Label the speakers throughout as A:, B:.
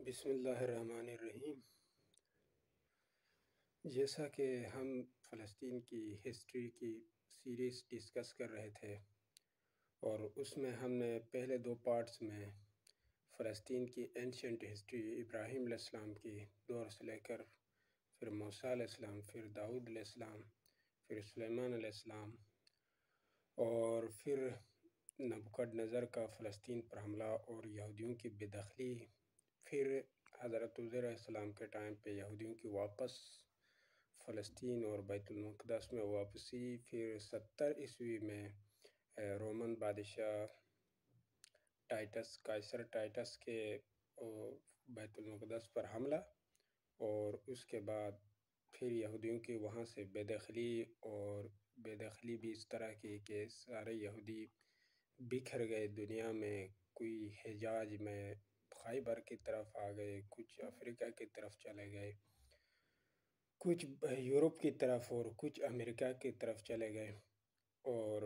A: بسم اللہ الرحمن الرحیم۔ جیسا کہ ہم فلسطین کی ہسٹری کی سیریز ڈسکس کر رہے تھے اور اس میں ہم نے پہلے دو پارٹس میں فلسطین کی اینشنٹ ہسٹری ابراہیم علیہ السلام کی دور سے لے کر پھر موسیٰ علیہ السلام، پھر داؤد علیہ السلام، پھر سلیمان علیہ السلام اور پھر نبوکڈ نظر کا فلسطین پر حملہ اور یہودیوں کی بے دخلی، پھر حضرت عزیر علیہ السلام کے ٹائم پہ یہودیوں کی واپس فلسطین اور بیت المقدس میں واپسی، پھر 70 عیسوی میں رومن بادشاہ قیصر ٹائٹس کے بیت المقدس پر حملہ، اور اس کے بعد پھر یہودیوں کی وہاں سے بے دخلی، اور بے دخلی بھی اس طرح کی کہ سارے یہودی بکھر گئے دنیا میں، کوئی حجاز میں خیبر کی طرف آ گئے، کچھ افریقہ کی طرف چلے گئے، کچھ یورپ کی طرف اور کچھ امریکہ کی طرف چلے گئے۔ اور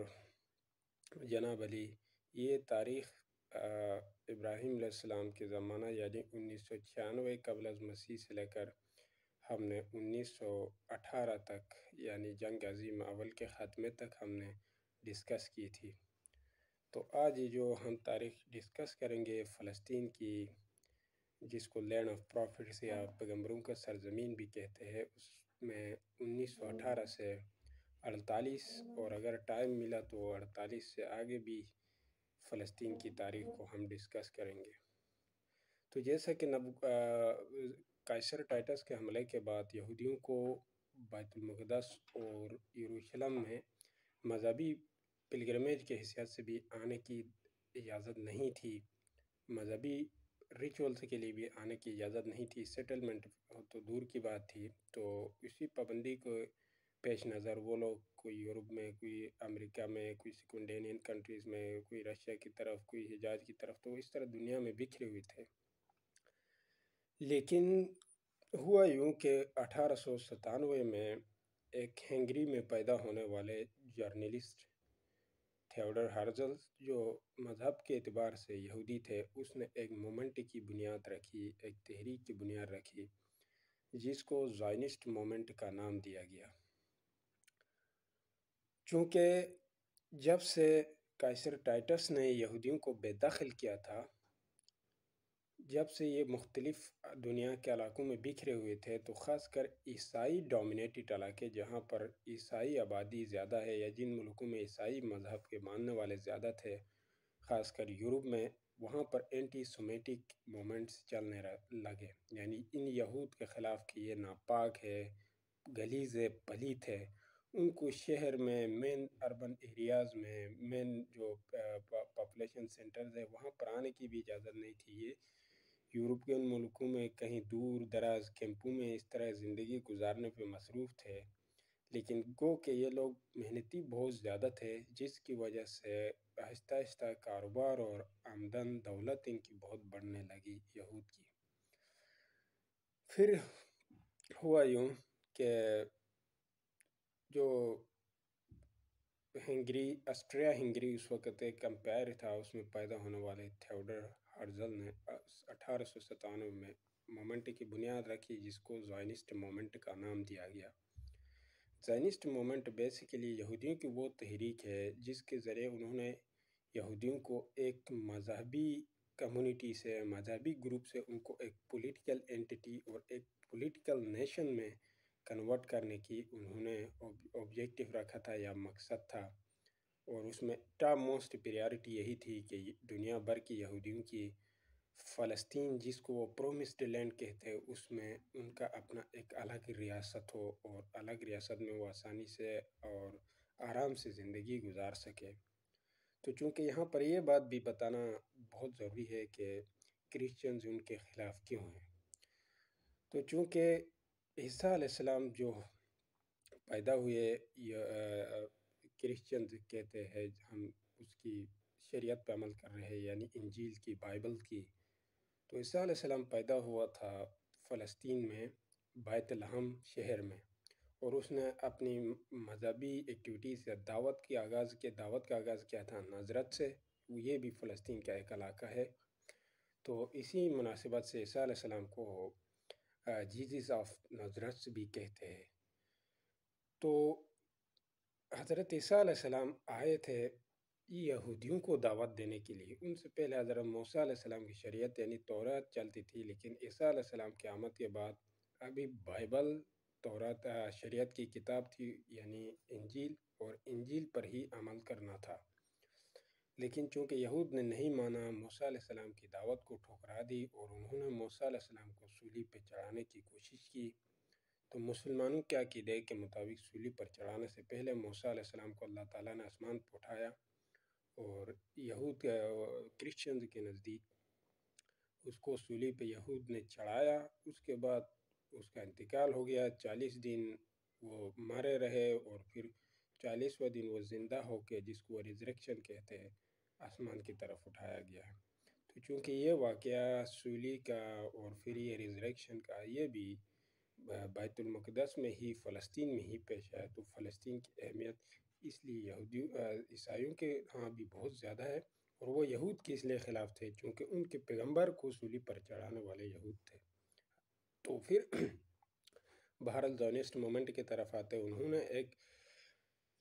A: جناب علی، یہ تاریخ ابراہیم علیہ السلام کے زمانہ یعنی 1996 قبل از مسیح سے لے کر ہم نے 1918 تک یعنی جنگ عظیم اول کے خاتمے تک ہم نے ڈسکس کی تھی۔ تو آج جو ہم تاریخ ڈسکس کریں گے فلسطین کی، جس کو لینڈ آف پروفٹس یا پیغمبروں کا سرزمین بھی کہتے ہیں، اس میں 1918 سے 48 اور اگر ٹائم ملا تو 48 سے آگے بھی فلسطین کی تاریخ کو ہم ڈسکس کریں گے۔ تو جیسا کہ قیصر ٹائٹس کے حملے کے بعد یہودیوں کو بیت المقدس اور یروشلم میں مذہبی پلگرمیج کے حیثیت سے بھی آنے کی اجازت نہیں تھی، مذہبی ریچولز کے لیے بھی آنے کی اجازت نہیں تھی، سیٹلمنٹ تو دور کی بات تھی۔ تو اسی پابندی کو پیش نظر وہ لوگ کوئی یورپ میں، کوئی امریکہ میں، کوئی سیکنڈینین کنٹریز میں، کوئی رشیا کی طرف، کوئی حجاز کی طرف، تو اس طرح دنیا میں بکھرے ہوئے تھے۔ لیکن ہوا یوں کہ 1897 میں ایک ہنگری میں پیدا ہونے والے جرنلسٹ تھیوڈر ہرزل، جو مذہب کے اعتبار سے یہودی تھے، اس نے ایک مومنٹ کی بنیاد رکھی، ایک تحریک کی بنیاد رکھی، جس کو زائنسٹ مومنٹ کا نام دیا گیا۔ چونکہ جب سے قیصر ٹائٹس نے یہودیوں کو بے دخل کیا تھا، جب سے یہ مختلف دنیا کے علاقوں میں بکھرے ہوئے تھے، تو خاص کر عیسائی ڈومینیٹڈ علاقے جہاں پر عیسائی آبادی زیادہ ہے یا جن ملکوں میں عیسائی مذہب کے ماننے والے زیادہ تھے، خاص کر یورپ میں، وہاں پر اینٹی سیمیٹک مومنٹس چلنے لگے، یعنی ان یہود کے خلاف کہ یہ ناپاک ہے، غلیظ ہے، پلیت ہے، ان کو شہر میں، مین اربن ایریاز میں، مین جو پاپولیشن سینٹرز ہے وہاں پر آنے کی بھی اجازت نہیں تھی۔ یہ یورپین ملکوں میں کہیں دور دراز کیمپوں میں اس طرح زندگی گزارنے پہ مصروف تھے، لیکن گو کہ یہ لوگ محنتی بہت زیادہ تھے، جس کی وجہ سے آہستہ آہستہ کاروبار اور آمدن دولت ان کی بہت بڑھنے لگی یہود کی۔ پھر ہوا یوں کہ جو آسٹریا ہنگری اس وقت ایک امپائر تھا، اس میں پیدا ہونے والے تھیوڈر ہرزل نے 1897 میں مومنٹ کی بنیاد رکھی، جس کو زائنسٹ مومنٹ کا نام دیا گیا۔ زائنسٹ مومنٹ بیسیکلی یہودیوں کی وہ تحریک ہے جس کے ذریعے انہوں نے یہودیوں کو ایک مذہبی کمیونٹی سے، مذہبی گروپ سے، ان کو ایک پولیٹیکل اینٹی اور ایک پولیٹیکل نیشن میں کنورٹ کرنے کی انہوں نے آبجیکٹو رکھا تھا یا مقصد تھا، اور اس میں ٹاپ موسٹ پریارٹی یہی تھی کہ دنیا بھر کی یہودیوں کی فلسطین، جس کو وہ پرومسڈ لینڈ کہتے ہیں، اس میں ان کا اپنا ایک الگ ریاست ہو، اور الگ ریاست میں وہ آسانی سے اور آرام سے زندگی گزار سکے۔ تو چونکہ یہاں پر یہ بات بھی بتانا بہت ضروری ہے کہ کرسچنز ان کے خلاف کیوں ہیں۔ تو چونکہ عیسیٰ علیہ السلام جو پیدا ہوئے، کرسچنز کہتے ہیں، ہم اس کی شریعت پہ عمل کر رہے ہیں، یعنی انجیل کی، بائبل کی۔ تو عیسیٰ علیہ السلام پیدا ہوا تھا فلسطین میں بیت لحم شہر میں، اور اس نے اپنی مذہبی ایکٹیویٹیز یا دعوت کا آغاز کیا تھا نازرت سے، یہ بھی فلسطین کا ایک علاقہ ہے۔ تو اسی مناسبت سے عیسیٰ علیہ السلام کو جیزس آف نازرت بھی کہتے ہیں۔ تو حضرت عیسیٰ علیہ السلام آئے تھے یہودیوں کو دعوت دینے کے لیے۔ ان سے پہلے حضرت موسیٰ علیہ السلام کی شریعت یعنی تورات چلتی تھی، لیکن عیسیٰ علیہ السلام کی آمد کے بعد ابھی بائبل تورات شریعت کی کتاب تھی یعنی انجیل، اور انجیل پر ہی عمل کرنا تھا۔ لیکن چونکہ یہود نے نہیں مانا، موسیٰ علیہ السلام کی دعوت کو ٹھکرا دی اور انہوں نے موسیٰ علیہ السلام کو صلیب پہ چڑھانے کی کوشش کی، تو مسلمانوں کے عقیدے کے مطابق صلیب پر چڑھانے سے پہلے موسیٰ علیہ السلام کو اللہ تعالیٰ نے آسمان پہ اٹھایا، اور یہود کرسچنز کے نزدیک اس کو صلیب پہ یہود نے چڑھایا۔ اس کے بعد اس کا انتقال ہو گیا، 40 دن وہ مارے رہے، اور پھر 40واں دن وہ زندہ ہو کے، جس کو ریزریکشن کہتے ہیں، آسمان کی طرف اٹھایا گیا۔ تو چونکہ یہ واقعہ صلیب کا اور پھر یہ ریزریکشن کا یہ بھی بیت المقدس میں ہی، فلسطین میں ہی پیش آیا، تو فلسطین کی اہمیت اس لیے عیسائیوں کے ہاں بھی بہت زیادہ ہے، اور وہ یہود کے اس لیے خلاف تھے چونکہ ان کے پیغمبر کو صلیب پر چڑھانے والے یہود تھے۔ تو پھر بہرحال زائونسٹ مومنٹ کی طرف آتے، انہوں نے ایک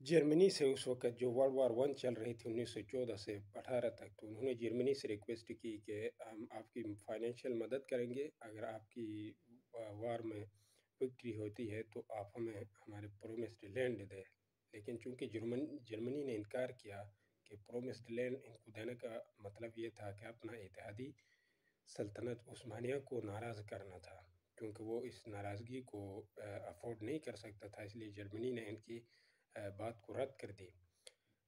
A: جرمنی سے، اس وقت جو ورلڈ وار 1 چل رہی تھی 1914 سے 18 تک، تو انہوں نے جرمنی سے ریکویسٹ کی کہ ہم آپ کی فائنینشیل مدد کریں گے، اگر آپ کی وار میں وکٹری ہوتی ہے تو آپ ہمیں ہمارے پرومسڈ لینڈ دے۔ لیکن چونکہ جرمنی نے انکار کیا کہ پرومسڈ لینڈ ان کو دینے کا مطلب یہ تھا کہ اپنا اتحادی سلطنت عثمانیہ کو ناراض کرنا تھا، کیونکہ وہ اس ناراضگی کو افورڈ نہیں کر سکتا تھا، اس لیے جرمنی نے ان کی بات کو رد کر دی،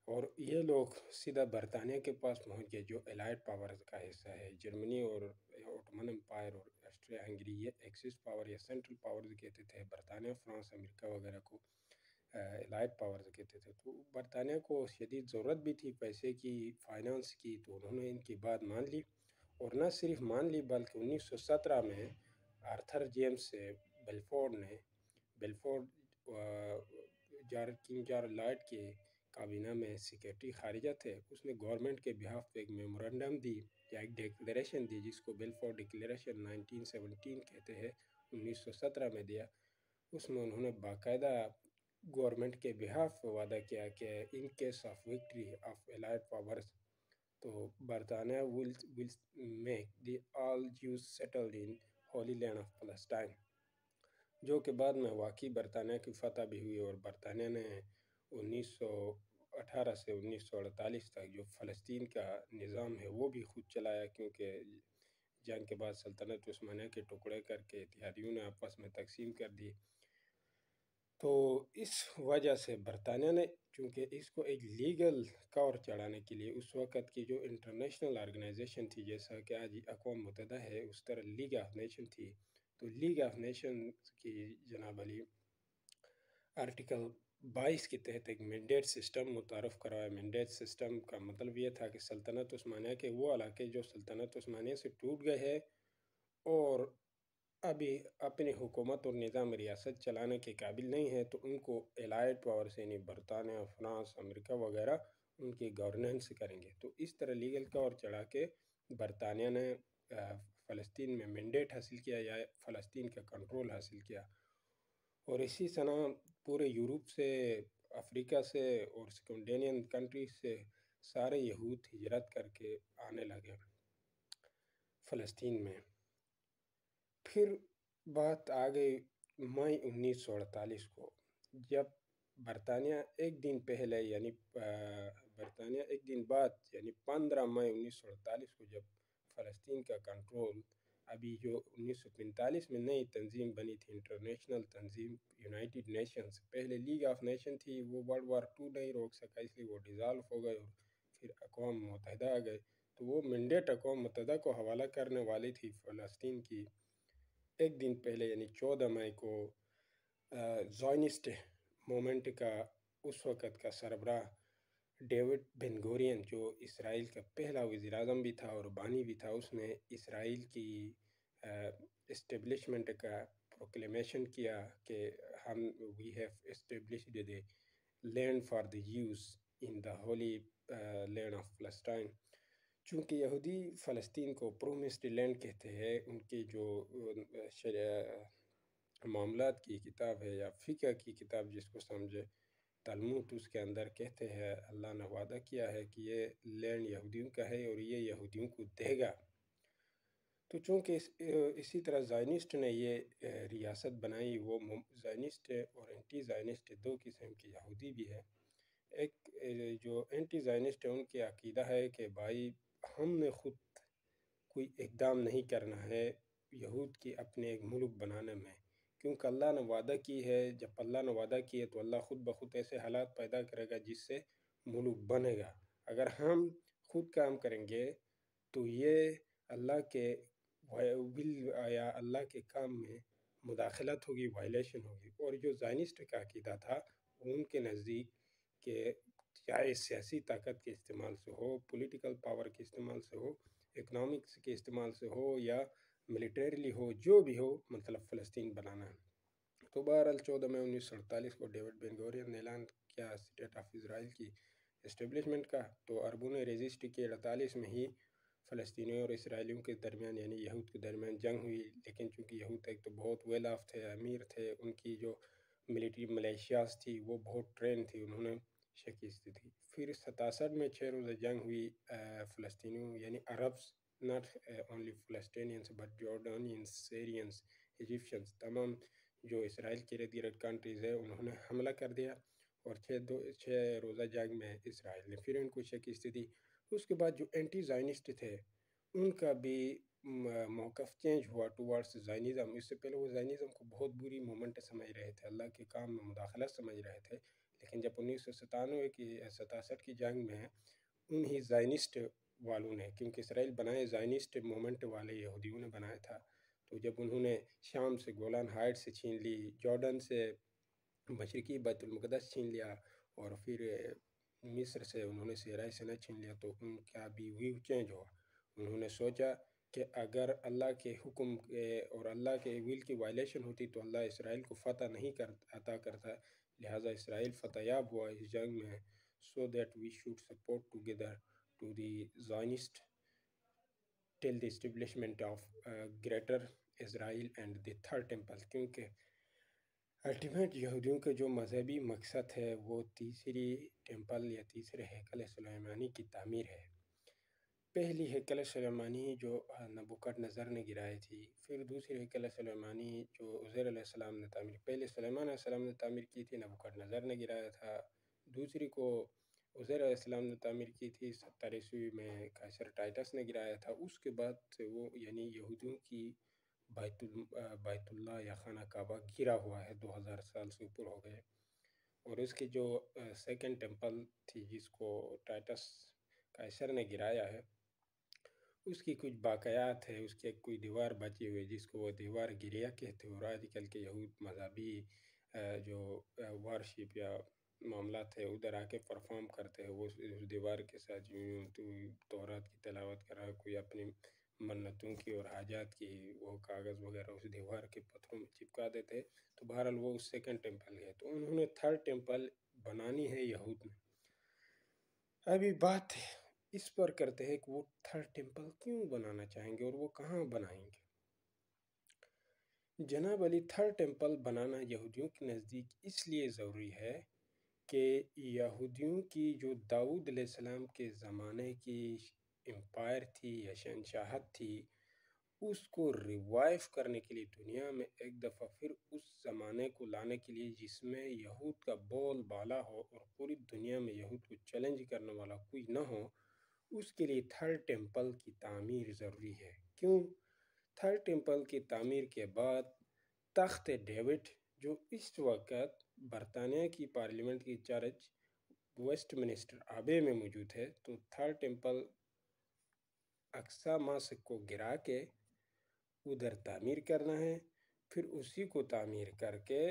A: اور یہ لوگ سیدھا برطانیہ کے پاس پہنچ گئے جو الائڈ پاورز کا حصہ ہے۔ جرمنی اور اوٹومن امپائر اور آسٹریا ہنگری یہ ایکسس پاور یا سینٹرل پاورز کہتے تھے، برطانیہ، فرانس، امریکہ وغیرہ کو الائڈ پاورز کہتے تھے۔ تو برطانیہ کو شدید ضرورت بھی تھی پیسے کی، فائنانس کی، تو انہوں نے ان کی بات مان لی، اور نہ صرف مان لی بلکہ 1917 میں آرتھر جیمز بیلفورڈ کنگ جارج لائٹ کے کابینہ میں سیکریٹری خارجہ تھے، اس نے گورنمنٹ کے بہاف پہ ایک میمورنڈم دی یا ایک ڈیکلیریشن دی، جس کو بیلفورڈ ڈیکلیریشن 1917 کہتے ہیں، 1917 میں دیا۔ اس میں انہوں نے باقاعدہ گورنمنٹ کے بہاف پہ وعدہ کیا کہ in case of victory of allied powers, تو برطانیہ will make the all Jews settled in holy land of Palestine, جو کہ بعد میں واقعی برطانیہ کی فتح بھی ہوئی، اور برطانیہ نے 1918 سے 1948 تک جو فلسطین کا نظام ہے وہ بھی خود چلایا، کیونکہ جنگ کے بعد سلطنت عثمانیہ کے ٹکڑے کر کے اتحادیوں نے آپس میں تقسیم کر دی۔ تو اس وجہ سے برطانیہ نے چونکہ اس کو ایک لیگل کور چڑھانے کے لیے، اس وقت کی جو انٹرنیشنل آرگنائزیشن تھی، جیسا کہ آج اقوام متحدہ ہے، اس طرح لیگ آف نیشن تھی، تو لیگ آف نیشن کی جناب علی آرٹیکل 22 کے تحت ایک مینڈیٹ سسٹم متعارف کروایا۔ مینڈیٹ سسٹم کا مطلب یہ تھا کہ سلطنت عثمانیہ کے وہ علاقے جو سلطنت عثمانیہ سے ٹوٹ گئے ہیں اور ابھی اپنی حکومت اور نظام ریاست چلانے کے قابل نہیں ہے، تو ان کو الائڈ پاورز یعنی برطانیہ، فرانس، امریکہ وغیرہ ان کی گورننس کریں گے۔ تو اس طرح لیگل کور چڑھا کے برطانیہ نے فلسطین میں مینڈیٹ حاصل کیا یا فلسطین کا کنٹرول حاصل کیا، اور اسی طرح پورے یورپ سے، افریقہ سے اور سیکنڈینین کنٹریز سے سارے یہود ہجرت کر کے آنے لگے فلسطین میں۔ پھر بات آ گئی مئی 1948 کو، جب برطانیہ ایک دن پہلے یعنی برطانیہ ایک دن بعد یعنی 15 مئی 1948 کو جب فلسطین کا کنٹرول، ابھی جو 1945 میں نئی تنظیم بنی تھی، انٹرنیشنل تنظیم یونائٹڈ نیشنز، پہلے لیگ آف نیشن تھی، وہ ورلڈ وار 2 نہیں روک سکا، اس لیے وہ ڈیزالو ہو گئے، اور پھر اقوام متحدہ آ گئے، تو وہ مینڈیٹ اقوام متحدہ کو حوالہ کرنے والی تھی فلسطین کی۔ ایک دن پہلے یعنی 14 مئی کو زائونسٹ مومنٹ کا اس وقت کا سربراہ ڈیوڈ بن گورین، جو اسرائیل کا پہلا وزیر اعظم بھی تھا اور بانی بھی تھا، اس نے اسرائیل کی اسٹیبلشمنٹ کا پروکلیمیشن کیا کہ ہم we have established the land for the Jews in the holy land of Palestine. چونکہ یہودی فلسطین کو پرومسڈ لینڈ کہتے ہیں، ان کی جو معاملات کی کتاب ہے یا فقہ کی کتاب جس کو سمجھے، تلمود، اس کے اندر کہتے ہیں اللہ نے وعدہ کیا ہے کہ یہ لینڈ یہودیوں کا ہے اور یہ یہودیوں کو دے گا۔ تو چونکہ اسی طرح زائنسٹ نے یہ ریاست بنائی، وہ زائنسٹ اور اینٹی زائنسٹ دو قسم کے یہودی بھی ہے۔ ایک جو اینٹی زائنسٹ ہے، ان کی عقیدہ ہے کہ بھائی ہم نے خود کوئی اقدام نہیں کرنا ہے یہود کی اپنے ایک ملک بنانے میں، کیونکہ اللہ نے وعدہ کی ہے۔ جب اللہ نے وعدہ کی ہے تو اللہ خود بخود ایسے حالات پیدا کرے گا جس سے ملک بنے گا۔ اگر ہم خود کام کریں گے تو یہ اللہ کے ول یا اللہ کے کام میں مداخلت ہوگی، وائلیشن ہوگی۔ اور جو زائنسٹ کا عقیدہ تھا ان کے نزدیک کہ چاہے سیاسی طاقت کے استعمال سے ہو، پولیٹیکل پاور کے استعمال سے ہو، اکنامکس کے استعمال سے ہو یا ملیٹریلی ہو، جو بھی ہو، مطلب فلسطین بنانا ہے۔ تو بہرحال 14 مئی 1948 کو ڈیوڈ بن گورین نے اعلان کیا اسٹیٹ آف اسرائیل کی اسٹیبلشمنٹ کا، تو عربوں نے ریزسٹ کی۔ 48 میں ہی فلسطینیوں اور اسرائیلیوں کے درمیان یعنی یہود کے درمیان جنگ ہوئی، لیکن چونکہ یہود ایک تو بہت ویل آف تھے، امیر تھے، ان کی جو ملیٹری ملیشیاز تھی وہ بہت ٹرین تھی، انہوں نے شکست دی۔ پھر 67 میں 6 روزہ جنگ ہوئی فلسطینیوں یعنی Arabs, not only Palestinians but Jordanians, Syrians, Egyptians، تمام جو اسرائیل کے ارد گرد کنٹریز ہے انہوں نے حملہ کر دیا، اور 6 روزہ جنگ میں اسرائیل نے پھر ان کو شکست دی۔ اس کے بعد جو اینٹی زائنسٹ تھے ان کا بھی موقف چینج ہوا ٹوارڈس زائنزم۔ اس سے پہلے وہ زائنزم کو بہت بری مومنٹ سمجھ رہے تھے، اللہ کے کام میں مداخلت سمجھ رہے تھے، لیکن جب 1967 کی جنگ میں انہی زائنسٹ والوں نے، کیونکہ اسرائیل بنائے زائنسٹ مومنٹ والے یہودیوں نے بنایا تھا، تو جب انہوں نے شام سے گولان ہائٹ سے چھین لی، جارڈن سے مشرقی بیت المقدس چھین لیا، اور پھر مصر سے انہوں نے صحرائے سینا چھین لیا، تو ان کا بھی ویو چینج ہوا۔ انہوں نے سوچا کہ اگر اللہ کے حکم اور اللہ کے ویل کی وائلیشن ہوتی تو اللہ اسرائیل کو فتح نہیں عطا کرتا، لہٰذا اسرائیل فتح یاب ہوا اس جنگ میں۔ so that we should support together to the Zionists till the establishment of greater Israel and the third temple، کیونکہ الٹیمیٹ یہودیوں کا جو مذہبی مقصد ہے وہ تیسری ٹیمپل یا تیسرے ہیکل سلیمانی کی تعمیر ہے۔ پہلی ہیکل سلیمانی جو نبوکڈ نظر نے گرائی تھی، پھر دوسری ہیکل سلیمانی جو عزیر علیہ السلام نے تعمیر، پہلے سلیمان علیہ السلام نے تعمیر کی تھی، نبوکڈ نظر نے گرایا تھا۔ دوسری کو عزیر علیہ السلام نے تعمیر کی تھی، 70 میں قیصر ٹائٹس نے گرایا تھا۔ اس کے بعد سے وہ یعنی یہودیوں کی بیت اللہ یا خانہ کعبہ گرا ہوا ہے، 2000 سال سے اوپر ہو گئے۔ اور اس کی جو سیکنڈ ٹیمپل تھی جس کو ٹائٹس قیصر نے گرایا ہے، اس کی کچھ باقیات ہے، اس کی کوئی دیوار بچی ہوئی جس کو وہ دیوار گریا کہتے ہیں، اور آج کل کے یہود مذہبی جو وارشپ یا معاملات ہے ادھر آ کے پرفارم کرتے ہیں، وہ اس دیوار کے ساتھ تورات کی تلاوت کر رہا ہے، کوئی اپنی منتوں کی اور حاجات کی وہ کاغذ وغیرہ اس دیوار کے پتھروں میں چپکا دیتے، تو بہرحال وہ اس سیکنڈ ٹیمپل ہے۔ تو انہوں نے تھرڈ ٹیمپل بنانی ہے یہود نے۔ ابھی بات اس پر کرتے ہیں کہ وہ تھرڈ ٹیمپل کیوں بنانا چاہیں گے اور وہ کہاں بنائیں گے۔ جناب علی، تھرڈ ٹیمپل بنانا یہودیوں کے نزدیک اس لیے ضروری ہے کہ یہودیوں کی جو داؤد علیہ السلام کے زمانے کی امپائر تھی یا شہنشاہت تھی، اس کو ریوائیو کرنے کے لیے دنیا میں ایک دفعہ پھر اس زمانے کو لانے کے لیے جس میں یہود کا بول بالا ہو اور پوری دنیا میں یہود کو چیلنج کرنے والا کوئی نہ ہو، اس کے لیے تھرڈ ٹیمپل کی تعمیر ضروری ہے۔ کیوں؟ تھرڈ ٹیمپل کی تعمیر کے بعد تخت ڈیوڈ جو اس وقت برطانیہ کی پارلیمنٹ کی چرچ ویسٹ منسٹر آبے میں موجود ہے، تو تھرڈ ٹیمپل اقصی ماسک کو گرا کے ادھر تعمیر کرنا ہے، پھر اسی کو تعمیر کر کے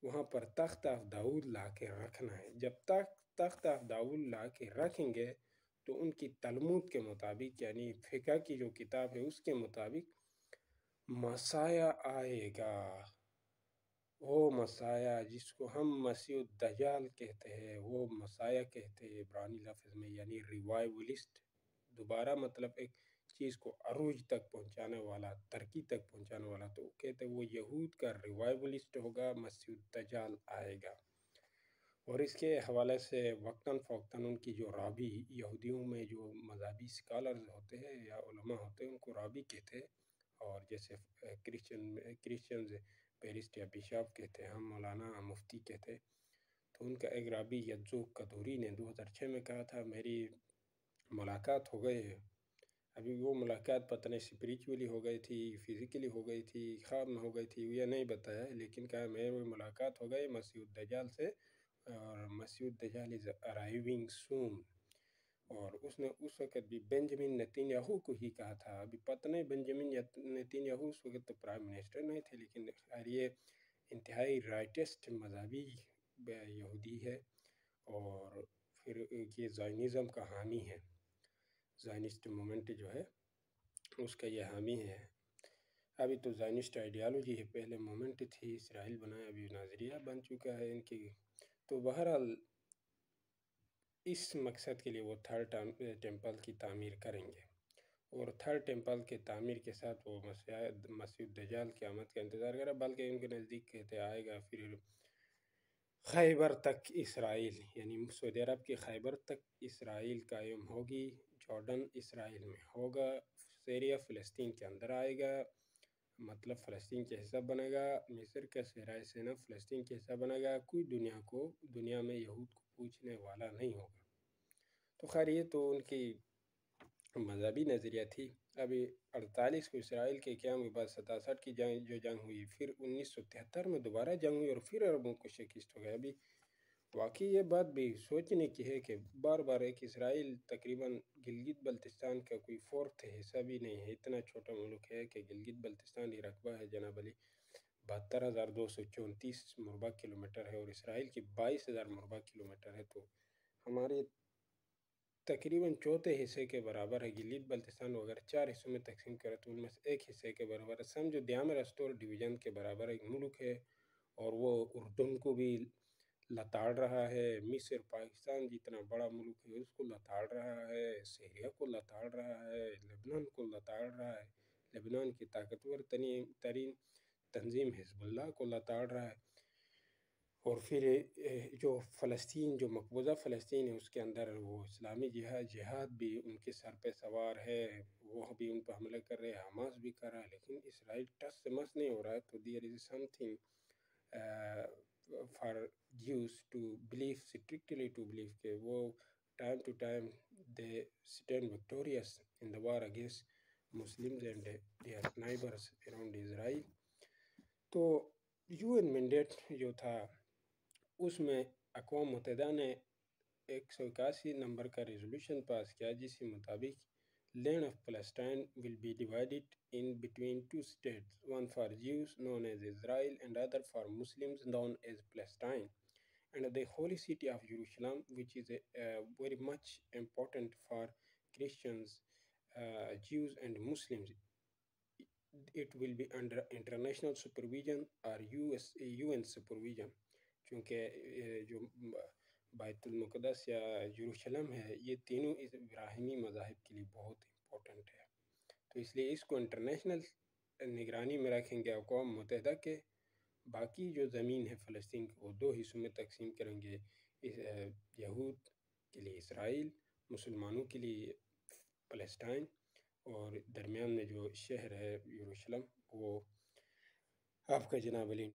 A: وہاں پر تخت آف داؤد لا کے رکھنا ہے۔ جب تک تخت آف داؤد لا کے رکھیں گے تو ان کی تلمود کے مطابق یعنی فقہ کی جو کتاب ہے اس کے مطابق مسیح آئے گا۔ وہ مسیح جس کو ہم مسیح الدجال کہتے ہیں، وہ مسیح کہتے ہیں عبرانی لفظ میں، یعنی ریوائولسٹ دوبارہ مطلب ایک چیز کو عروج تک پہنچانے والا، ترقی تک پہنچانے والا، تو کہتے ہیں وہ یہود کا ریوائولسٹ ہوگا، مسیح الدجال آئے گا۔ اور اس کے حوالے سے وقتاً فوقتاً ان کی جو رابی، یہودیوں میں جو مذہبی اسکالرز ہوتے ہیں یا علماء ہوتے ہیں ان کو رابی کہتے ہیں، اور جیسے کرسچنز پیرسٹ یا بشاپ کہتے ہیں، ہم مولانا مفتی کہتے ہیں۔ تو ان کا ایک رابی یزوق قدوری نے 2006 میں کہا تھا میری ملاقات ہو گئی ہے، ابھی وہ ملاقات پتہ نہیں اسپریچولی ہو گئی تھی، فزیکلی ہو گئی تھی، خواب میں ہو گئی تھی، یہ نہیں بتایا، لیکن کہا میری ملاقات ہو گئی مسیح الدجال سے، اور مسیح الدجال از ارائیونگ سون۔ اور اس نے اس وقت بھی بنجمن نتن یاہو کو ہی کہا تھا، ابھی پتہ نہیں بنجمن نتن یاہو اس وقت تو پرائم منسٹر نہیں تھے، لیکن خیر یہ انتہائی رائٹسٹ مذہبی یہودی ہے، اور پھر یہ زائنزم کا حامی ہے، زائنسٹ مومنٹ جو ہے اس کا یہ حامی ہے۔ ابھی تو زائنسٹ آئیڈیالوجی ہے، پہلے مومنٹ تھی، اسرائیل بنایا، ابھی ناظریہ بن چکا ہے ان کی۔ تو بہرحال اس مقصد کے لیے وہ تھرڈ ٹیمپل کی تعمیر کریں گے، اور تھرڈ ٹیمپل کے تعمیر کے ساتھ وہ مسیح الدجال کی آمد کا انتظار کرا، بلکہ ان کے نزدیک کہتے آئے گا پھر خیبر تک اسرائیل، یعنی سعودی عرب کی خیبر تک اسرائیل قائم ہوگی، جارڈن اسرائیل میں ہوگا، سیریا فلسطین کے اندر آئے گا، مطلب فلسطین کے حصہ بنے گا، مصر کا صحرائے سینا فلسطین کے حصہ بنے گا، کوئی دنیا میں یہود کو پوچھنے والا نہیں ہوگا۔ تو خیر یہ تو ان کی مذہبی نظریہ تھی۔ ابھی 48 کو اسرائیل کے قیام کے بعد 67 کی جنگ ہوئی، پھر 1973 میں دوبارہ جنگ ہوئی، اور پھر عربوں کو شکست ہو گئی۔ ابھی واقعی یہ بات بھی سوچنے کی ہے کہ بار بار ایک اسرائیل تقریباً گلگت بلتستان کا کوئی فورتھ حصہ بھی نہیں ہے، اتنا چھوٹا ملک ہے کہ گلگت بلتستان یہ رقبہ ہے جناب علی 72,234 مربع کلومیٹر ہے، اور اسرائیل کی 22,000 مربع کلومیٹر ہے، تو ہمارے تقریباً چوتھے حصے کے برابر ہے۔ گلگت بلتستان کو اگر 4 حصوں میں تقسیم کرے تو ان میں سے ایک حصے کے برابر ہے، سمجھو دیامر اسٹور ڈویژن کے برابر ایک ملک ہے، اور وہ اردن کو بھی لتاڑ رہا ہے، مصر پاکستان جتنا بڑا ملک ہے اس کو لتاڑ رہا ہے، سیریا کو لتاڑ رہا ہے، لبنان کو لتاڑ رہا ہے، لبنان کی طاقتور ترین تنظیم حزب اللہ کو لتاڑ رہا ہے، اور پھر جو فلسطین، جو مقبوضہ فلسطین ہے اس کے اندر وہ اسلامی جہاد بھی ان کے سر پہ سوار ہے، وہ بھی ان پہ حملے کر رہے ہیں، حماس بھی کر رہا ہے، لیکن اسرائیل ٹس سے مس نہیں ہو رہا ہے۔ تو there is something for Jews to believe, strictly to believe کہ وہ time to time they stand victorious in the war against Muslims and their neighbors around Israel۔ تو UN مینڈیٹ جو تھا اس میں اقوام متحدہ نے 181 نمبر کا ریزولوشن پاس کیا، جس کے مطابق land of Palestine will be divided in between two states, one for Jews known as Israel and other for Muslims known as Palestine, and the holy city of Jerusalem, which is very much important for Christians, Jews and Muslims, it will be under international supervision or UN supervision، چونکہ جو بیت المقدس یا یروشلم ہے یہ تینوں اس ابراہیمی مذاہب کے لیے بہت امپورٹنٹ ہے، تو اس لیے اس کو انٹرنیشنل نگرانی میں رکھیں گے اقوام متحدہ کے۔ باقی جو زمین ہے فلسطین کو وہ 2 حصوں میں تقسیم کریں گے، یہود کے لیے اسرائیل، مسلمانوں کے لیے فلسطین، اور درمیان میں جو شہر ہے یروشلم وہ آپ کا جناب علی